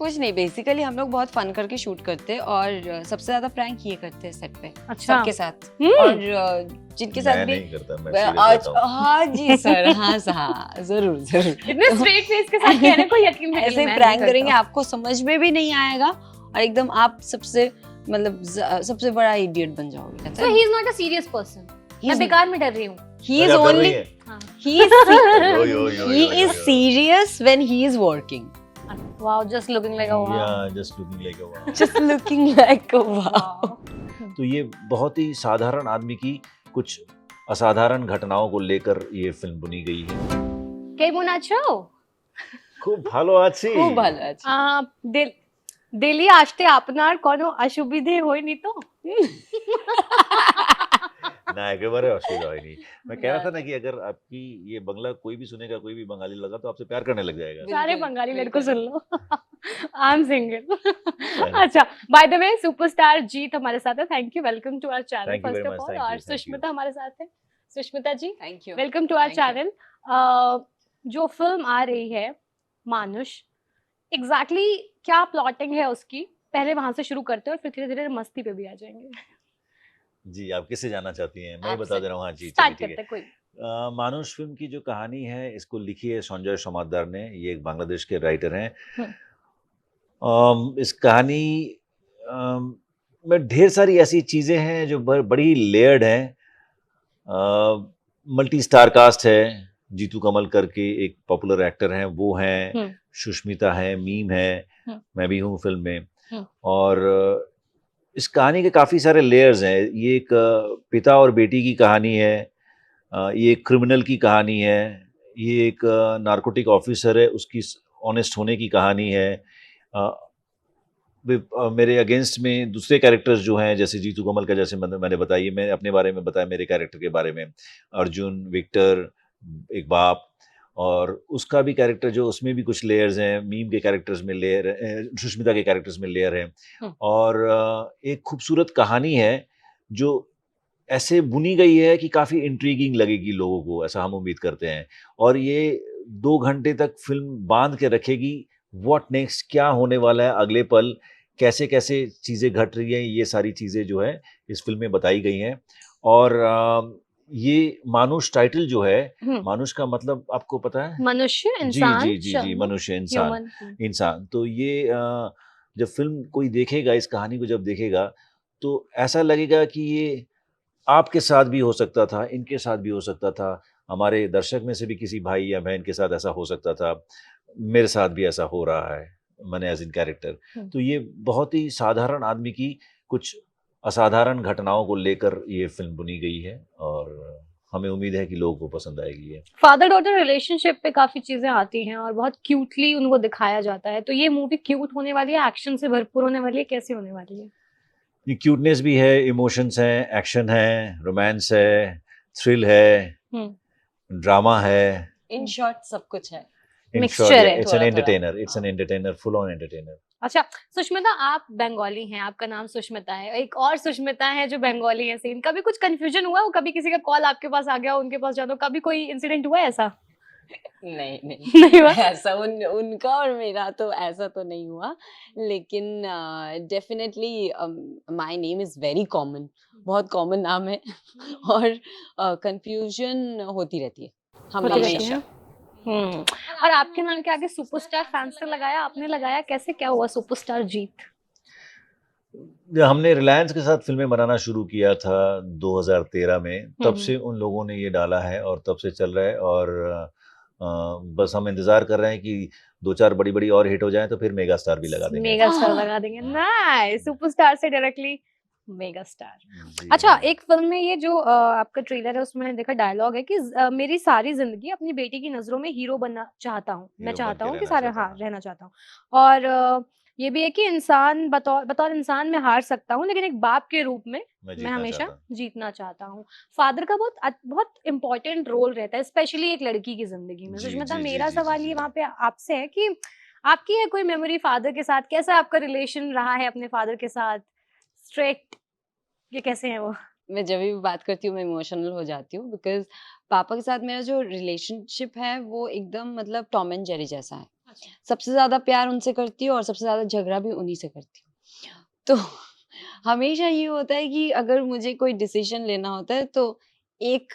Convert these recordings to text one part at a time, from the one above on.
कुछ नहीं, बेसिकली हम लोग बहुत फन करके शूट करते हैं और सबसे ज्यादा प्रैंक ये करते हैं सेट पे। अच्छा। सबके साथ और जिनके साथ मैं भी नहीं करता, मैं serious रहता हूँ। हाँ जी सर, हाँ जरूर जरूर। इतने स्ट्रेट फेस के साथ कहने को यकीन नहीं, ऐसे मैं प्रैंक नहीं करेंगे, करता। आपको समझ में भी नहीं आएगा और एकदम आप सबसे मतलब सबसे बड़ा इडियट बन जाओगे। So he is not a serious person. मैं बेकार में डर रही हूँ। He is मजाक कर only रही है? यो, यो, यो, he yo, is yo. serious when he is working. Wow, just looking like a wow. Yeah, just looking like a wow। Just looking like a wow. तो ये बहुत ही साधारण आदमी की कुछ असाधारण घटनाओं को लेकर ये फिल्म बुनी गई है। কেমন আছো? খুব ভালো আছি। খুব ভালো আছি। দিল্লি আসতে আপনার কোনো অসুবিধে হয়নি তো? ना एकेबारे অসুবিধা হয়নি। मैं कह रहा था ना कि अगर आपकी ये बंगला कोई भी सुनेगा, कोई भी बंगाली लगा तो आपसे प्यार करने लग जाएगा। सारे बिल्कुल, बंगाली बिल्कुल। लड़कों सुन लो। I am single. अच्छा, by the way superstar Jeet हमारे साथ है। Thank you, welcome to our channel Thank you first very of much, all. thank और you, thank you। सुष्मिता हमारे साथ है। Sushmita ji, Thank you. Welcome to our Thank you. Channel. जो film आ रही है मानुष, एग्जैक्टली क्या प्लॉटिंग है उसकी, पहले वहां से शुरू करते हैं और फिर धीरे धीरे मस्ती पे भी आ जाएंगे। जी, आप किससे जानना चाहती हैं? मैं ही आपसे। बता दे रहा हूँ। हाँ जी, स्टार्ट चलिए ठीक करते है। हैं कोई। मानुष फिल्म की जो कहानी है, इसको लिखी है संजय समाद्दार ने। ये एक बांग्लादेश के राइटर हैं। इस कहानी में ढेर सारी ऐसी चीज़ें हैं जो बड़ी लेयर्ड हैं। मल्टी स्टार कास्ट है। जीतू कमल करके एक पॉपुलर एक्टर हैं, वो हैं। सुष्मिता है, मीम है, मैं भी हूँ फिल्म में। और इस कहानी के काफ़ी सारे लेयर्स हैं। ये एक पिता और बेटी की कहानी है। ये एक क्रिमिनल की कहानी है। ये एक नारकोटिक ऑफिसर है, उसकी ऑनेस्ट होने की कहानी है। मेरे अगेंस्ट में दूसरे कैरेक्टर्स जो हैं, जैसे जीतू कमल का, जैसे मैंने बताया, मैं अपने बारे में बताया, मेरे कैरेक्टर के बारे में, अर्जुन, विक्टर, एक बाप, और उसका भी कैरेक्टर जो, उसमें भी कुछ लेयर्स हैं। मीम के कैरेक्टर्स में लेयर, सुष्मिता के कैरेक्टर्स में लेयर है। और एक खूबसूरत कहानी है जो ऐसे बुनी गई है कि काफ़ी इंट्रीगिंग लगेगी लोगों को, ऐसा हम उम्मीद करते हैं। और ये 2 घंटे तक फिल्म बांध के रखेगी। व्हाट नेक्स्ट, क्या होने वाला है अगले पल, कैसे कैसे चीज़ें घट रही हैं, ये सारी चीज़ें जो है इस फिल्म में बताई गई हैं। और ये मानुष टाइटल जो है, मानुष का मतलब आपको पता है? मनुष्य, जी इंसान, जी जी जी, मनुष्य, इंसान, इंसान। तो ये जब फिल्म कोई देखेगा, इस कहानी को जब देखेगा, तो ऐसा लगेगा कि ये आपके साथ भी हो सकता था, इनके साथ भी हो सकता था, हमारे दर्शक में से भी किसी भाई या बहन के साथ ऐसा हो सकता था, मेरे साथ भी ऐसा हो रहा है, मैंने एज इन कैरेक्टर। तो ये बहुत ही साधारण आदमी की कुछ असाधारण घटनाओं को लेकर ये फिल्म बुनी गई है और हमें उम्मीद है कि लोगों को पसंद आएगी। ये फादर डॉटर रिलेशनशिप पे काफी चीजें आती हैं और बहुत क्यूटली उनको दिखाया जाता है। तो ये मूवी क्यूट होने वाली है, एक्शन से भरपूर होने वाली है, कैसी होने वाली है? ये क्यूटनेस भी है, इमोशंस हैं, एक्शन है, रोमांस है, थ्रिल है, ड्रामा है। इन शॉर्ट सब कुछ है। मिक्सचर है। It's an entertainer, it's an entertainer, full on entertainer. अच्छा सुष्मिता, आप बंगाली हैं, आपका नाम सुष्मिता है, एक और सुष्मिता है जो बंगाली है सेम। कभी कुछ कंफ्यूजन हुआ? कभी किसी का कॉल आपके पास आ गया, उनके पास जानो, कभी कोई इंसिडेंट हुआ ऐसा? नहीं नहीं हुआ? ऐसा उनका और मेरा तो ऐसा तो नहीं हुआ, लेकिन definitely my name is very common, बहुत कॉमन नाम है और कंफ्यूजन होती रहती है हमेशा। और आपके नाम के आगे सुपरस्टार फैंस ने लगाया, आपने लगाया, कैसे क्या हुआ सुपरस्टार जीत? जब हमने रिलायंस के साथ फिल्में बनाना शुरू किया था 2013 में, तब से उन लोगों ने ये डाला है और तब से चल रहा है। और बस हम इंतजार कर रहे हैं कि 2-4 बड़ी-बड़ी और हिट हो जाएं तो फिर मेगा स्टार भी लगा देंगे। मेगा स्टार लगा देंगे। नाइस, सुपरस्टार से डायरेक्टली मेगा स्टार। अच्छा, एक फिल्म में ये जो आपका ट्रेलर है उसमें मैंने देखा डायलॉग है कि मेरी सारी जिंदगी अपनी बेटी की नजरों में हीरो बनना चाहता हूँ, मैं चाहता हूँ कि सारे रहना चाहता हूँ। और ये भी है कि इंसान बतौर इंसान मैं हार सकता हूँ, लेकिन एक बाप के रूप में मैं हमेशा जीतना चाहता हूँ। फादर का बहुत इम्पोर्टेंट रोल रहता है, स्पेशली एक लड़की की जिंदगी में। सुष्मिता, मेरा सवाल ये वहाँ पे आपसे है कि आपकी है कोई मेमोरी फादर के साथ? कैसा आपका रिलेशन रहा है अपने फादर के साथ? स्ट्रिक्ट, ये कैसे हैं वो? मैं जब भी बात करती हूँ मैं इमोशनल हो जाती हूँ, बिकॉज पापा के साथ मेरा जो रिलेशनशिप है वो एकदम मतलब टॉम एंड जेरी जैसा है। सबसे ज़्यादा प्यार उनसे करती हूँ और सबसे ज़्यादा झगड़ा भी उन्हीं से करती हूँ। तो हमेशा ये होता है कि अगर मुझे कोई डिसीज़न लेना होता है तो एक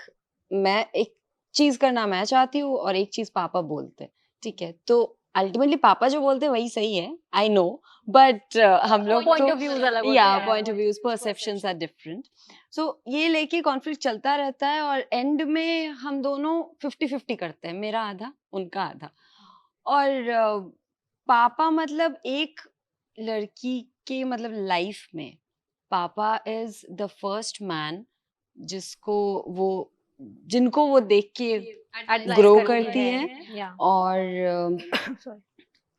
चीज़ करना मैं चाहती हूँ और एक चीज़ पापा बोलते हैं, ठीक है? तो अल्टीमेटली पापा जो बोलते हैं वही सही है, आई नो, बट हम लोग पॉइंट तो ऑफ व्यूज अलग होते या हैं। Point of views, perceptions are different. So ये लेके कॉन्फ्लिक्ट चलता रहता है और एंड में हम दोनों 50-50 करते हैं, मेरा आधा, उनका आधा। और पापा मतलब एक लड़की के मतलब लाइफ में पापा इज द फर्स्ट मैन जिसको वो जिनको वो देख के Idolize ग्रो करती करती है। हैं Yeah. और Sorry.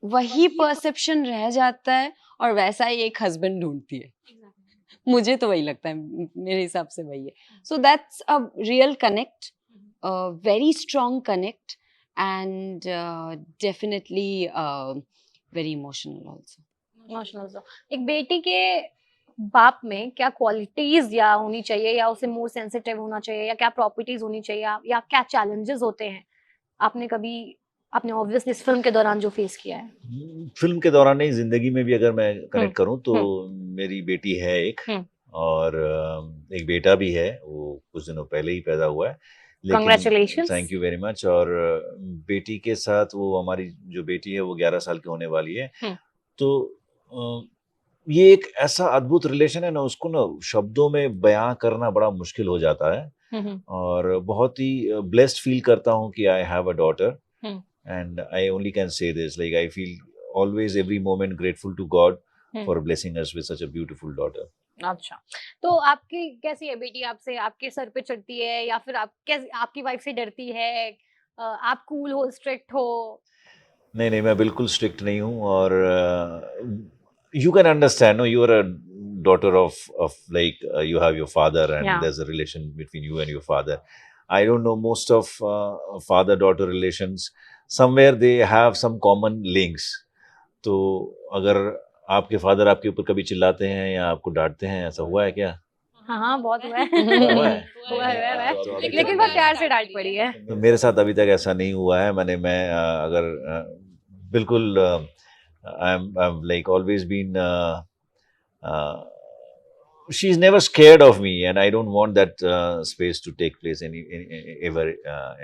वही परसेप्शन रह जाता है और वैसा ही एक हस्बैंड ढूंढती है। मुझे तो वही लगता है, मेरे हिसाब से वही है। So that's a real connect, very strong connect and definitely very emotional also. Emotional. एक बेटी के बाप में क्या क्वालिटीज या होनी चाहिए, या उसे मोर सेंसिटिव होना चाहिए, या क्या प्रॉपर्टीज होनी चाहिए, या क्या चैलेंजेस होते हैं आपने कभी आपने ऑब्वियसली इस फिल्म के दौरान जो फेस किया है? फिल्म के दौरान नहीं, जिंदगी में भी अगर मैं कनेक्ट करूं तो हम्म। मेरी बेटी है एक, हम्म। और एक बेटा भी है, वो कुछ दिनों पहले ही पैदा हुआ है, लेकिन Congratulations. Thank you very much. और बेटी के साथ वो हमारी जो बेटी है वो 11 साल की होने वाली है। तो ये एक ऐसा अद्भुत रिलेशन है ना, उसको ना शब्दों में बयां करना बड़ा मुश्किल हो जाता है, और बहुत ही ब्लेस्ड फील करता हूँ कि I have a daughter, and I only can say this, like I feel always every moment grateful to God for blessing us with such a beautiful daughter. अच्छा, तो आपकी कैसी है बेटी? आपसे आपके सर पे चढ़ती है, या फिर आप कैसे आपकी वाइफ से डरती है? आप कूल हो, स्ट्रिक्ट हो? नहीं नहीं, मैं बिल्कुल स्ट्रिक्ट नहीं हूँ, और you can understand, no, you are a daughter of like you have your father, and Yeah. there's a relation between you and your father. I don't know, most of father daughter relations, somewhere they have some common links. तो अगर आपके father आपके ऊपर कभी चिल्लाते हैं या आपको डांटते हैं, ऐसा हुआ है क्या? हाँ हाँ, बहुत हुआ है। हुआ है? हुआ है। तो अभी लेकिन तक बहुत प्यार से डांट पड़ी है। तो मेरे साथ अभी तक ऐसा नहीं हुआ है। मैं अगर बिल्कुल I am like always been she is never scared of me, and I don't want that space to take place ever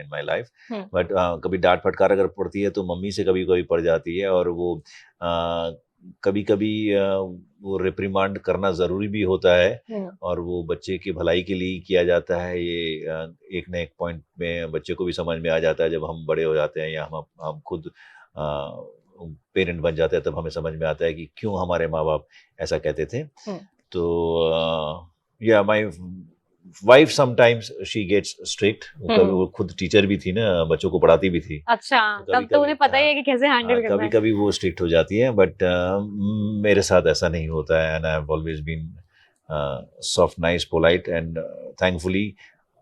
in my life. But कभी डांट फटकार अगर पड़ती है तो मम्मी से कभी कभी पड़ जाती है, और वो कभी कभी वो रिप्रिमांड करना ज़रूरी भी होता है, और वो बच्चे की भलाई के लिए किया जाता है। ये एक न एक पॉइंट में बच्चे को भी समझ में आ जाता है, जब हम बड़े हो जाते हैं या हम खुद पेरेंट बन जाते हैं, तब हमें समझ में आता है कि क्यों हमारे माँ बाप ऐसा कहते थे। तो yeah my wife sometimes she gets strict, कभी वो खुद टीचर भी थी ना, बच्चों को पढ़ाती भी थी। अच्छा, तब तो उन्हें पता ही है कि कैसे हैंडल करना कभी है। कभी वो स्ट्रिक्ट हो जाती है, बट मेरे साथ ऐसा नहीं होता है, and I have always been soft, nice, polite, and thankfully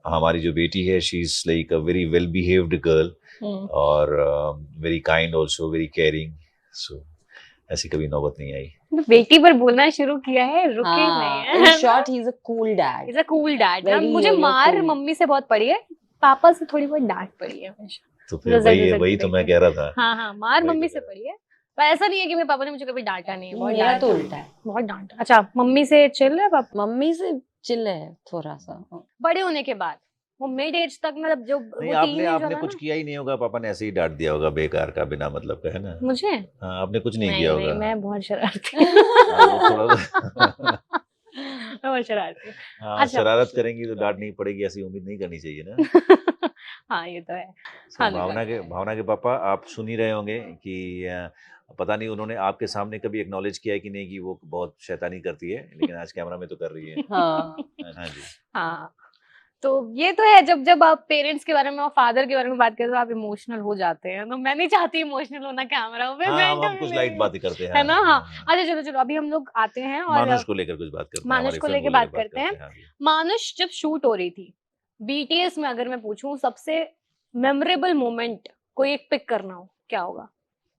हमारी जो बेटी है, she is like a very well behaved girl, और very kind also, very caring. So ऐसी कभी नौबत नहीं आई। बेटी पर बोलना शुरू किया है, रुके नहीं है। In short, he's a cool dad. He's a cool dad. Very, मुझे you know, मार cool. मम्मी से बहुत पड़ी है, पापा से थोड़ी बहुत डांट पड़ी है हमेशा। तो फिर वही तो मैं कह रहा था। हाँ हाँ, मार वही मम्मी तो से कह पड़ी है, पर ऐसा नहीं है कि मेरे पापा ने मुझे कभी डांटा नहीं है। बहुत मेरा तो डांटा, उल्टा है, बहुत डांटा। अच्छा, मम्मी से चिल है पापा? मम्मी से चिल है थोड़ा सा। बड़े होने के बाद वो मिड एज तक, मतलब जो नहीं, वो आपने टीनेज आपने वाला कुछ ना। किया ही नहीं होगा, पापा ने ऐसे ही डांट दिया होगा बेकार का, बिना मतलब का, है ना? मुझे हाँ, आपने कुछ नहीं नहीं किया नहीं, होगा। मैं बहुत शरारती हाँ, वो थोड़ा मैं बहुत शरारती हूँ। हाँ, अच्छा। शरारत करेंगी तो डांट नहीं पड़ेगी, ऐसी उम्मीद नहीं करनी चाहिए ना। हाँ, ये तो है। So, हाँ, भावना के पापा, आप सुन ही रहे होंगे कि पता नहीं उन्होंने आपके सामने कभी एक्नॉलेज किया है कि नहीं कि वो बहुत शैतानी करती है, लेकिन आज कैमरा में तो कर रही है। हाँ हाँ जी। हाँ, तो ये तो है, जब जब आप पेरेंट्स के बारे में और फादर के बारे में बात करते हो, आप इमोशनल हो जाते हैं। तो मैं नहीं चाहती इमोशनल होना कैमरा पे। हाँ, हम कुछ लाइट बातें करते हैं, है ना? हाँ। हाँ। अच्छा, चलो चलो, अभी हम लोग आते हैं और मानुष को लेकर कुछ बात करते हैं, मानुष हमारी को फिल्म लेके को बात लेकर करते हैं। हाँ जी। मानुष जब शूट हो रही थी, बीटीएस में अगर मैं पूछूं सबसे मेमोरेबल मोमेंट कोई एक पिक करना हो, क्या होगा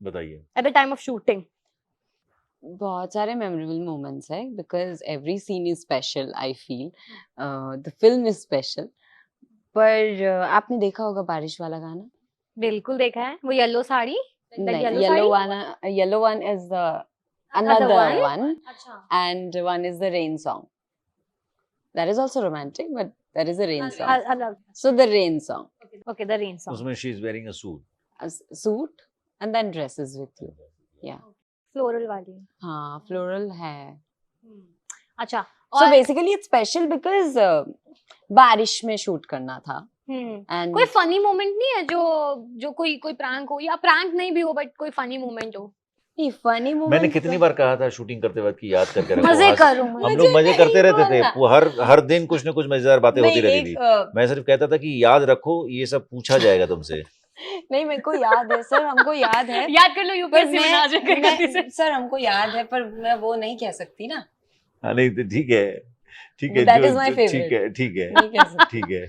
बताइए। At the time of shooting? बहुत सारे मेमोरेबल मोमेंट्स है because every scene is special, I feel the film is special. पर आपने देखा होगा बारिश वाला गाना? बिल्कुल देखा है, वो yellow sari. Like No, yellow yellow one is the Another another one? one, अच्छा and one is the rain song. That is also romantic, but that is a rain song. अलग So the rain song, okay the rain song उसमें she is wearing a suit. a suit, and then dresses with you. Yeah. floral वाली हाँ, floral है. अच्छा So और basically it's special because बारिश में shoot करना था. And कोई फनी मोमेंट नहीं है जो जो कोई प्रैंक हो या प्रैंक नहीं भी हो बट कोई फनी मोमेंट हो नहीं, funny moment. मैंने कितनी बार कहा था शूटिंग करते वक्त कि याद करके रखो. मजे हंस- करो हम मुझे लोग मजे नहीं करते रहते थे. बोलना। वो हर दिन कुछ ना कुछ मजेदार बातें होती नहीं, रहती थी. मैं सिर्फ कहता था कि याद रखो, ये सब पूछा जाएगा तुमसे. नहीं, मेरे को याद है सर, हमको याद है. याद कर लो पर यूपीएससी में आ जाएगा मैं सर हमको याद है, पर मैं वो नहीं कह सकती ना. हाँ, नहीं तो ठीक है, ठीक है. That is my favorite. ठीक है, ठीक है, नहीं कह सकती. ठीक है,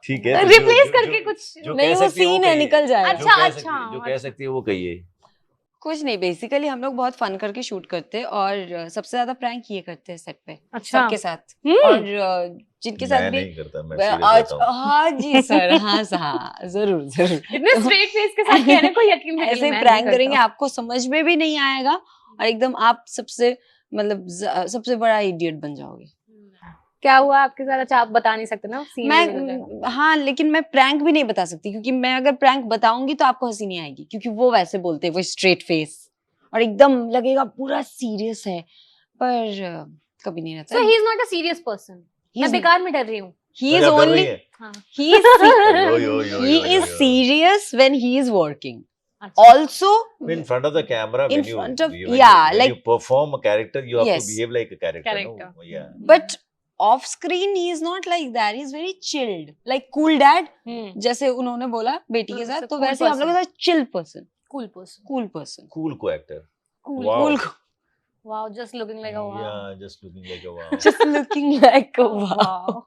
ठीक है. तो रिप्लेस करके कुछ जो नहीं, कह वो सकती है वो सीन है, कहिए. निकल जाएगा. जो अच्छा, कह अच्छा, सकती- जो कह अच्छा। सकती है वो कहिए. कुछ नहीं, बेसिकली हम लोग बहुत फन करके शूट करते हैं और सबसे ज्यादा प्रैंक ये करते हैं सेट पे अच्छा सबके साथ. हम्म। और जिनके साथ मैं भी नहीं करता, मैं सीरियस रहता हूँ. हाँ जी सर, हाँ हाँ, जरूर जरूर. इतने स्ट्रेट फेस के साथ कहने को यकीन नहीं ऐसे प्रैंक करेंगे, आपको समझ में भी नहीं आएगा और एकदम आप सबसे मतलब सबसे बड़ा इडियट बन जाओगे. क्या हुआ आपके साथ? अच्छा आप बता नहीं सकते ना scene reveal हो जाएगा। मैं हाँ, लेकिन मैं प्रैंक भी नहीं बता सकती क्योंकि मैं अगर प्रैंक बताऊंगी तो आपको हंसी नहीं आएगी क्योंकि वो वैसे बोलते हैं, वो स्ट्रेट फेस और एकदम लगेगा पूरा सीरियस है, पर कभी नहीं रहता. So he is not a serious person. मैं बेकार में डर रही हूँ। he तो is क्या कर रही only है? हाँ। he is yo, yo, yo, he yo, yo, is yo. serious when he is working. अच्छा। Also In front of the camera, In when you, front of- when yeah, when like- you perform a character, you have Yes. to behave like a character. Character. No? Yeah. but off screen he is not like that. He is very chilled, like cool dad. जैसे उन्होंने बोला बेटी के साथ, तो cool वैसे हम लोग person. के साथ chill person, Cool person. cool person. Cool co-actor. Cool. Wow. Cool, Wow, just looking like a wow. Yeah, just looking like a wow. just looking like a wow. Wow.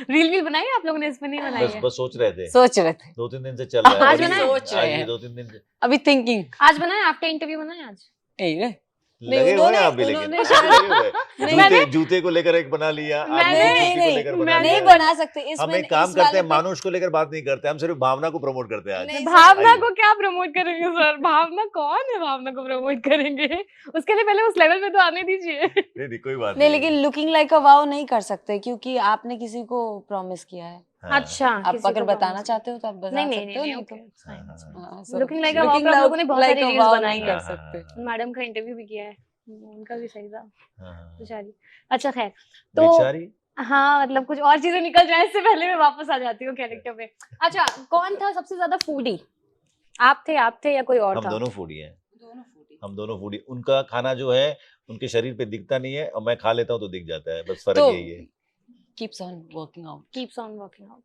Reel बनाई है आप लोगों ने? इस पे नहीं बनाई बस है? बस सोच रहे थे. सोच रहे थे, 2-3 दिन से चल रहा है. आज और ये- बनाए? सोच रहे आज ये हैं. 2-3 दिन से अभी थिंकिंग. आज बनाया? आफ्टर इंटरव्यू बनाया आज? लगे हुए हैं उन्होंने- आप भी, लेकिन उन्होंने आप लगे हुए हैं. नहीं, जूते जूते को लेकर एक बना लिया, आपने मैंने- एक जूती को नहीं, लेकर नहीं, बना मैंने नहीं लिया. बना सकते. हम एक काम करते हैं, मानुष को लेकर बात नहीं करते, हम सिर्फ भावना को प्रमोट करते हैं आज. नहीं, भावना आइए. को क्या प्रमोट करेंगे सर? भावना कौन है? भावना को प्रमोट करेंगे? उसके लिए पहले उस लेवल पे तो आने दीजिए। नहीं कोई बात नहीं, लेकिन लुकिंग लाइक अ वाओ नहीं कर सकते क्योंकि आपने किसी को प्रॉमिस किया है. हाँ. अच्छा आप किसी अगर को बताना promise चाहते हो तो आप बता नहीं नहीं सकते हो, नहीं नहीं तो okay, it's fine, it's fine. हाँ, so Looking like a looking wow पे हम लोगों ने बहुत like सारी a reels wow बनाई नहीं हैं। कर सकते. मैडम का इंटरव्यू भी किया है, उनका भी सही था हाँ. बेचारी। अच्छा खैर, तो बेचारी. हाँ मतलब कुछ और चीजें निकल जाए इससे पहले मैं वापस आ जाती हूँ कैरेक्टर पे। अच्छा कौन था सबसे ज्यादा फूडी? आप थे या कोई और हम था? दोनों फूडी हैं. हम दोनों फूडी. उनका खाना जो है उनके शरीर पे दिखता नहीं है और मैं खा लेता हूँ तो दिख जाता है. बस फर्क तो यही है. keeps on working out. Keeps on working out.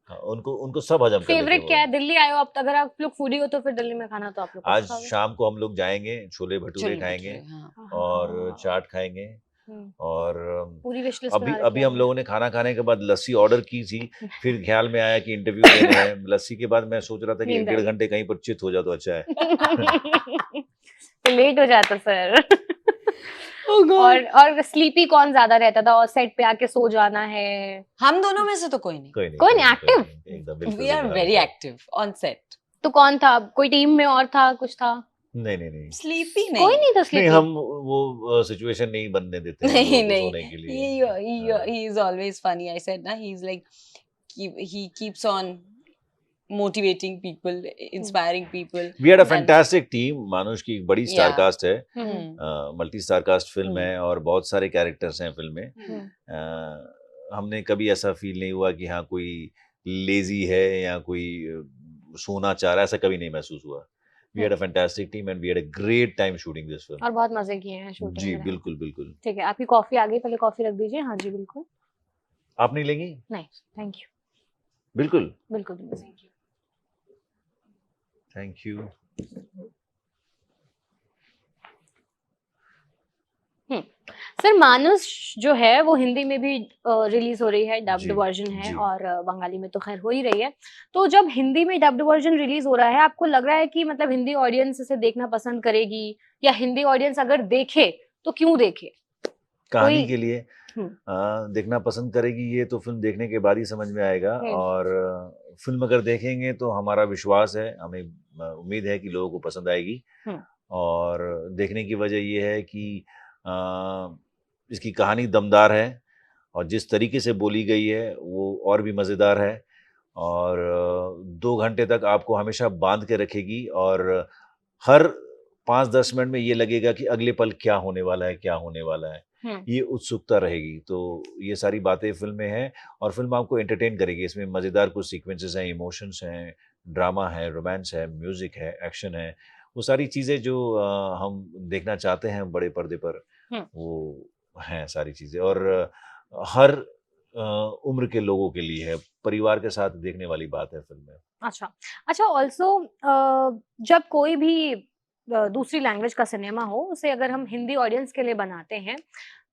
हाँ, उनको सब हजम कर लेते हैं फेवरेट वो. क्या है? दिल्ली आए हो आप, अगर आप लोग फूडी हो तो फिर दिल्ली में खाना तो आप लोग कौन आज खाओगे? शाम को हम लोग जाएंगे, छोले भटूरे चलो, खाएंगे हाँ. हाँ, और चाट खाएंगे हम्म, और पूरी विश लिस्ट अभी अभी हम लोगों ने खाना खाने के बाद लस्सी ऑर्डर की थी. फिर ख्याल में आया कि इंटरव्यू देने हैं. लस्सी के बाद मैं सोच रहा था कि नींद 1-1.5 आई। घंटे कहीं पर चित हो जाए तो अच्छा है. तो लेट हो जाता सर। Oh God. और स्लीपी कौन ज्यादा रहता था और सेट पे आके सो जाना है? हम दोनों में से तो कोई नहीं. कोई नहीं, active? एकदम बिल्कुल We are बिल्कुल very active. active on set. तो कौन था? कोई टीम में और था? कुछ था? नहीं Sleepy कोई नहीं. नहीं था नहीं, स्लीपी? हम वो सिचुएशन नहीं बनने देते हैं नहीं, लोगों को नहीं. सोने के लिए. हाँ. He is always funny. I said na, he's like he keeps on motivating people, inspiring people. We had a And- fantastic team. मानुष की एक बड़ी स्टार Yeah. कास्ट है. हम्म, मल्टी स्टार कास्ट फिल्म हम्म. है और बहुत सारे कैरेक्टर्स हैं फिल्म में. हमने कभी ऐसा फील नहीं हुआ कि हाँ कोई लेजी है या कोई सोना चाह रहा है, ऐसा कभी नहीं महसूस हुआ. We had a fantastic team and we had a great time shooting this film. और बहुत मजे किए हैं शूटिंग जी में। बिल्कुल बिल्कुल. ठीक है, आपकी कॉफी आ गई, पहले कॉफी रख दीजिए। हाँ जी बिल्कुल। आप नहीं लेंगी? नहीं थैंक यू, बिल्कुल. बिल्कुल thank you. Thank you. Sir मानुष जो है वो हिंदी में भी रिलीज हो रही है, डब्ड जी, वर्जन है जी. और बंगाली में तो खैर हो ही रही है। तो जब हिंदी में डब्ड वर्जन रिलीज हो रहा है, आपको लग रहा है कि मतलब हिंदी ऑडियंस इसे देखना पसंद करेगी, या हिंदी ऑडियंस अगर देखे तो क्यों देखे? कहानी कोई- के लिए देखना पसंद करेगी ये तो फिल्म देखने के बाद ही समझ में आएगा. और फिल्म अगर देखेंगे तो हमारा विश्वास है, हमें उम्मीद है कि लोगों को पसंद आएगी। हम्म। और देखने की वजह ये है कि इसकी कहानी दमदार है और जिस तरीके से बोली गई है वो और भी मज़ेदार है। और 2 घंटे तक आपको हमेशा बांध के रखेगी और हर 5-10 मिनट में ये लगेगा कि अगले पल क्या होने वाला है, क्या होने वाला है। ये उत्सुकता रहेगी। तो ये सारी बातें फ़िल्म में हैं और फ़िल्म आपको एंटरटेन करेगी। इसमें मज़ेदार कुछ सीक्वेंसेस हैं, इमोशंस हैं, ड्रामा है, रोमांस है, म्यूज़िक है, एक्शन है। वो सारी चीज़ें जो हम देखना चाहते हैं बड़े पर्दे पर, वो हैं सारी चीज़ें। और हर उम्र के लोगों के लिए है, परिवार के साथ देखने वाली बात है फ़िल्म में। अच्छा, अच्छा ऑल्सो जब कोई भी दूसरी लैंग्वेज का सिनेमा हो, उसे अगर हम हिंदी ऑडियंस के लिए बनाते हैं,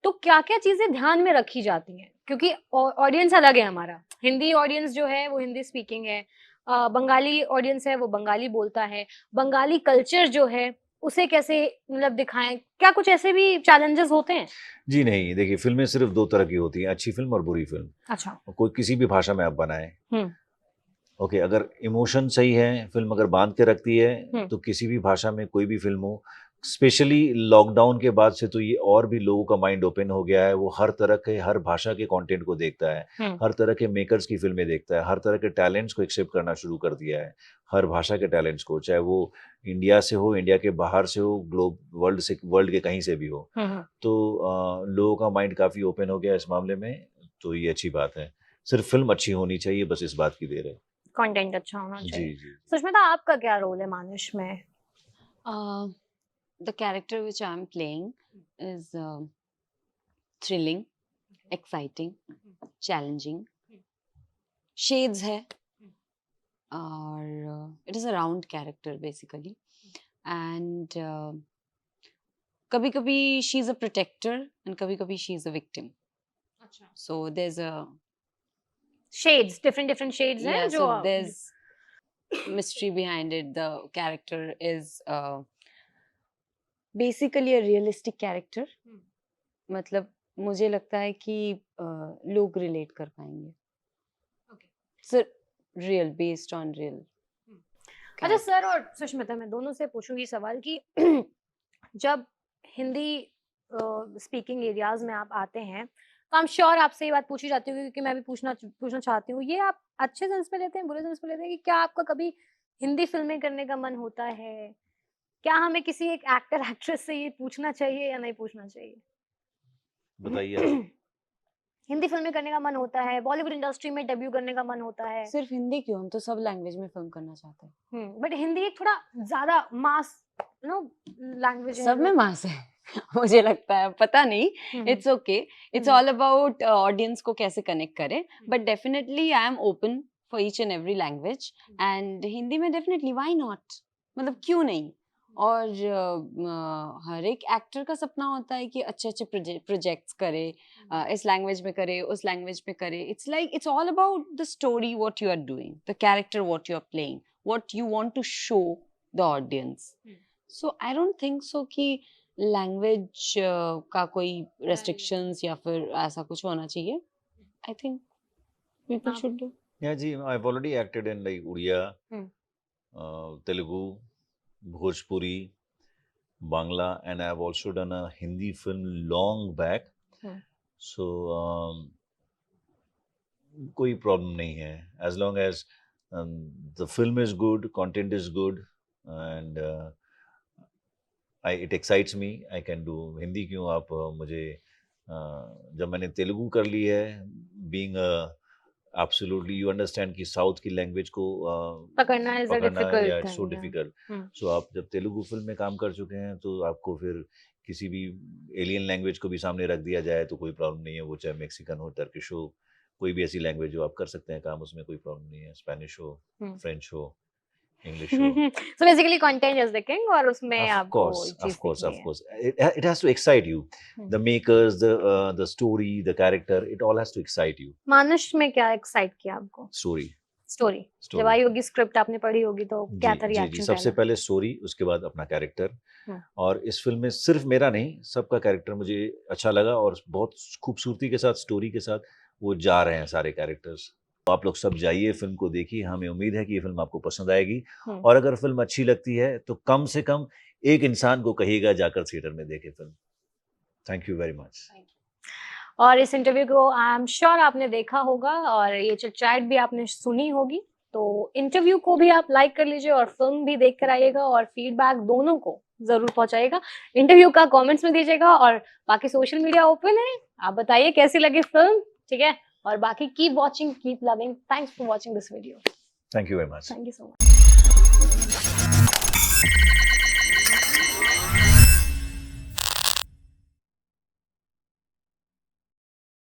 तो क्या-क्या चीज़ें ध्यान में रखी जाती हैं? क्योंकि ऑडियंस अलग है हमारा। हिंदी ऑडियंस जो है वो हिंदी स्पीकिंग है, बंगाली ऑडियंस है वो बंगाली बोलता है, बंगाली कल्चर जो है उसे कैसे मतलब दिखाएँ? क्या कुछ ऐसे भी चैलेंजेस होते हैं? जी नहीं, देखिए फ़िल्में सिर्फ़ 2 तरह की होती हैं, अच्छी फ़िल्म और बुरी फ़िल्म। अच्छा। कोई किसी भी भाषा में आप बनाएँ। हुँ, ओके, अगर इमोशन सही है, फ़िल्म अगर बाँध के रखती है, हुँ, तो किसी भी भाषा में कोई भी फ़िल्म हो, स्पेशली लॉकडाउन के बाद से तो ये और भी लोगों का माइंड ओपन हो गया है। वो हर तरह के, हर भाषा के कंटेंट को देखता है, हुँ, हर तरह के मेकर्स की फ़िल्में देखता है, हर तरह के टैलेंट्स को एक्सेप्ट करना शुरू कर दिया है, हर भाषा के टैलेंट्स को, चाहे वो इंडिया से हो, इंडिया के बाहर से हो, वर्ल्ड के कहीं से भी हो। हुँ, हुँ। तो लोगों का माइंड काफ़ी ओपन हो गया है इस मामले में, तो ये अच्छी बात है। सिर्फ़ फ़िल्म अच्छी होनी चाहिए, बस इस बात की देर है। कंटेंट अच्छा होना जी, चाहिए। जी। सुष्मिता आपका क्या रोल है मानुष में? The character which I'm playing is thrilling, exciting, challenging, shades है और it is a round character basically and कभी-कभी she is a protector and कभी-कभी she is a victim. अच्छा। So there's a shades different shades हैं yeah, जो so there's mystery behind it. The character is basically a realistic character. मतलब मुझे लगता है कि लोग रिलेट कर पाएंगे. Okay. So real, based on real अच्छा character. सर और सुष्मिता मैं दोनों से पूछूंगी सवाल कि जब हिंदी स्पीकिंग एरियाज में आप आते हैं तो आई एम श्योर आपसे ये बात पूछी जाती होगी क्योंकि मैं भी पूछना पूछना चाहती हूँ ये आप अच्छे सेंस में लेते हैं बुरे सेंस में लेते हैं कि क्या आपका कभी हिंदी फिल्में करने का मन होता है क्या हमें किसी एक एक्टर एक्ट्रेस से ये पूछना चाहिए या नहीं पूछना चाहिए बताइए आप। हिंदी फिल्में करने का मन होता है बॉलीवुड इंडस्ट्री में डेब्यू करने का मन होता है सिर्फ हिंदी क्यों, हम तो सब लैंग्वेज में फिल्म करना चाहते हैं. बट हिंदी एक थोड़ा ज्यादा मास नो लैंग्वेज है सब में मास है. मुझे लगता है, पता नहीं. It's okay. It's all about audience को कैसे कनेक्ट करें. But definitely I am open for each and every language and Hindi में डेफिनेटली व्हाई नॉट, मतलब क्यों नहीं. और हर एक एक्टर का सपना होता है कि अच्छे अच्छे प्रोजेक्ट्स करे, इस लैंग्वेज में करे, उस लैंग्वेज में करे. It's like it's all about the story what you are doing, the character what you are playing, what you want to show the audience. So I don't think so कि language का कोई restrictions या फिर ऐसा कुछ होना चाहिए. I think people should do. Yeah, जी, I've already acted in like Udiya, Telugu, Bhojpuri, Bangla, and I've also done a Hindi film long back. So कोई प्रॉब्लम नहीं है. As long as the film is good, content is good, and it excites me. I can do. Hindi क्यों आप मुझे जब मैंने तेलुगु कर ली है, being a absolutely you understand कि साउथ की लैंग्वेज को पकड़ना is a पकड़ना difficult या thing, सो yeah. डिफिकल्ट. सो आप जब तेलुगु फिल्म में काम कर चुके हैं तो आपको फिर किसी भी एलियन लैंग्वेज को भी सामने रख दिया जाए तो कोई प्रॉब्लम नहीं है. वो चाहे मेक्सिकन हो, टर्किश हो, कोई भी ऐसी लैंग्वेज जो आप कर सकते हैं काम, उसमें कोई प्रॉब्लम नहीं है. स्पेनिश हो, फ्रेंच हो, इंग्लिश हो. So basically content is the king और उसमें Of आपको course, चीज of course, सीखनी of है. course. It has to excite you. The makers, the story, the character, it all has to excite you. मानुष में क्या एक्साइट किया आपको? Story. स्टोरी जब Story. आई होगी स्क्रिप्ट आपने पढ़ी होगी तो क्या था जी, जी, रिएक्शन सबसे पहला? पहले स्टोरी, उसके बाद अपना कैरेक्टर. हम्म. और इस फिल्म में सिर्फ मेरा नहीं, सबका कैरेक्टर मुझे अच्छा लगा और बहुत खूबसूरती के साथ, स्टोरी के साथ वो जा रहे हैं सारे कैरेक्टर्स. आप लोग सब जाइए, फिल्म को देखिए, हमें उम्मीद है कि ये फिल्म आपको पसंद आएगी। हम्म। और अगर फिल्म अच्छी लगती है तो कम से कम एक इंसान को कहिएगा जाकर थिएटर में देखे film. Thank you very much. और इस इंटरव्यू को आई एम श्योर आपने देखा होगा और ये चिटचैट भी आपने सुनी होगी, तो इंटरव्यू को भी आप लाइक कर लीजिए और फिल्म भी देख कर आइएगा और फीडबैक दोनों को जरूर पहुंचाइएगा। इंटरव्यू का कमेंट्स में दीजिएगा और बाकी सोशल मीडिया ओपन है, आप बताइए कैसी लगी फिल्म, ठीक है? और बाकी keep watching, keep loving. Thanks for watching this video. Thank you very much. Thank you so much.